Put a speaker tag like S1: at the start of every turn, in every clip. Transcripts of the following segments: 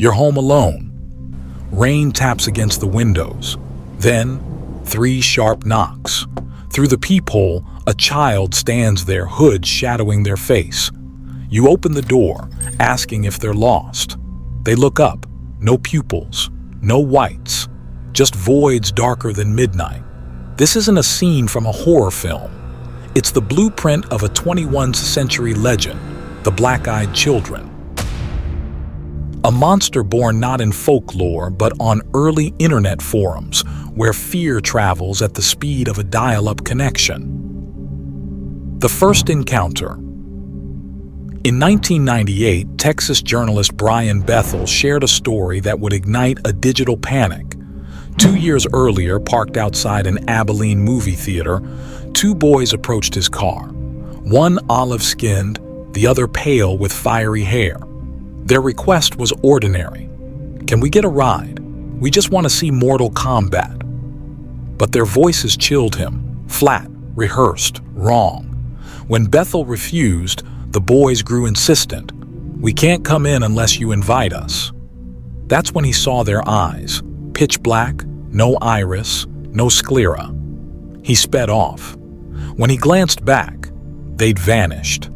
S1: You're home alone. Rain taps against the windows. Then, 3 sharp knocks. Through the peephole, a child stands there, hood shadowing their face. You open the door, asking if they're lost. They look up. No pupils. No whites. Just voids darker than midnight. This isn't a scene from a horror film. It's the blueprint of a 21st century legend, the Black-Eyed Children. A monster born not in folklore, but on early internet forums, where fear travels at the speed of a dial-up connection. The first encounter. In 1998, Texas journalist Brian Bethel shared a story that would ignite a digital panic. 2 years earlier, parked outside an Abilene movie theater, 2 boys approached his car. One olive-skinned, the other pale with fiery hair. Their request was ordinary. Can we get a ride? We just want to see Mortal Kombat. But their voices chilled him, flat, rehearsed, wrong. When Bethel refused, the boys grew insistent. We can't come in unless you invite us. That's when he saw their eyes, pitch black, no iris, no sclera. He sped off. When he glanced back, they'd vanished.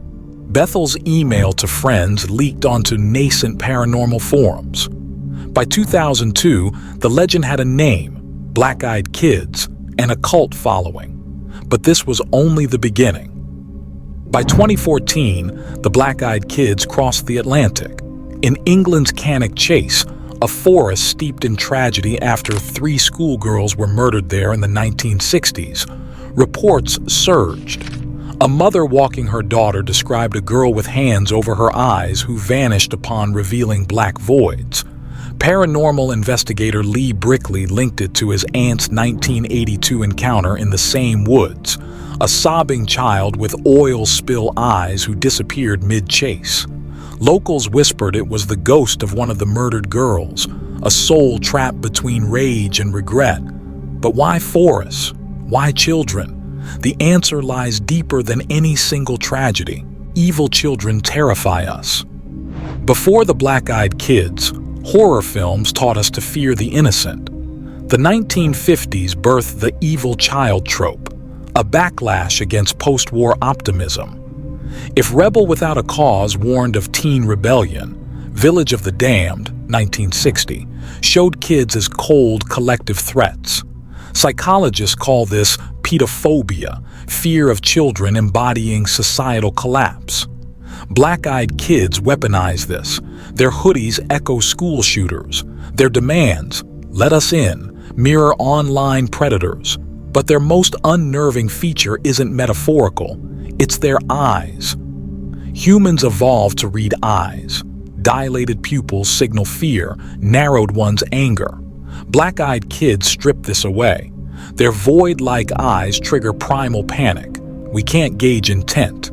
S1: Bethel's email to friends leaked onto nascent paranormal forums. By 2002, the legend had a name, Black-Eyed Kids, and a cult following. But this was only the beginning. By 2014, the Black-Eyed Kids crossed the Atlantic. In England's Cannock Chase, a forest steeped in tragedy after 3 schoolgirls were murdered there in the 1960s, reports surged. A mother walking her daughter described a girl with hands over her eyes who vanished upon revealing black voids. Paranormal investigator Lee Brickley linked it to his aunt's 1982 encounter in the same woods, a sobbing child with oil spill eyes who disappeared mid-chase. Locals whispered it was the ghost of one of the murdered girls, a soul trapped between rage and regret. But why forests? Why children? The answer lies deeper than any single tragedy. Evil children terrify us. Before the Black-Eyed Kids, horror films taught us to fear the innocent. The 1950s birthed the evil child trope, a backlash against post-war optimism. If Rebel Without a Cause warned of teen rebellion, Village of the Damned, 1960, showed kids as cold collective threats. Psychologists call this pedophobia, fear of children embodying societal collapse. Black-Eyed Kids weaponize this. Their hoodies echo school shooters. Their demands, let us in, mirror online predators. But their most unnerving feature isn't metaphorical. It's their eyes. Humans evolved to read eyes. Dilated pupils signal fear, narrowed ones anger. Black-Eyed Kids strip this away. Their void-like eyes trigger primal panic. We can't gauge intent.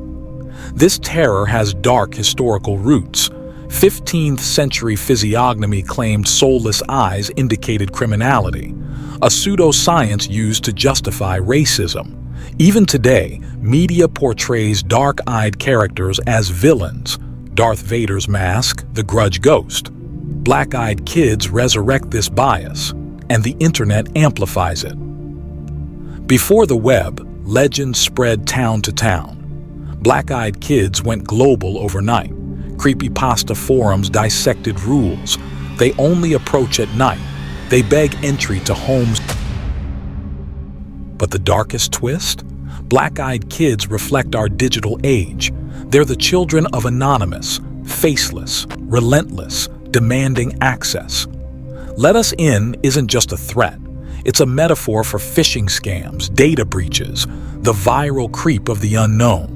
S1: This terror has dark historical roots. 15th century physiognomy claimed soulless eyes indicated criminality, a pseudoscience used to justify racism. Even today, media portrays dark-eyed characters as villains. Darth Vader's mask, the Grudge Ghost. Black-Eyed Kids resurrect this bias, and the internet amplifies it. Before the web, legends spread town to town. Black-Eyed Kids went global overnight. Creepypasta forums dissected rules. They only approach at night. They beg entry to homes. But the darkest twist? Black-Eyed Kids reflect our digital age. They're the children of anonymous, faceless, relentless, demanding access. Let Us In isn't just a threat. It's a metaphor for phishing scams, data breaches, the viral creep of the unknown.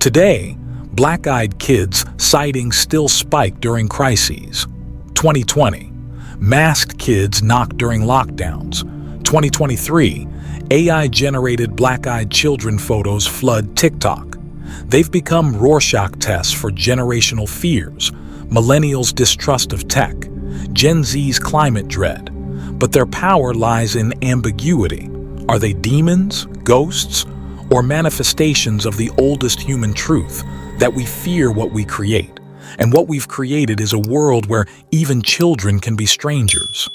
S1: Today, Black-Eyed Kids sightings still spike during crises. 2020, masked kids knock during lockdowns. 2023, AI-generated Black-Eyed Children photos flood TikTok. They've become Rorschach tests for generational fears, millennials' distrust of tech, Gen Z's climate dread. But their power lies in ambiguity. Are they demons, ghosts, or manifestations of the oldest human truth, that we fear what we create? And what we've created is a world where even children can be strangers.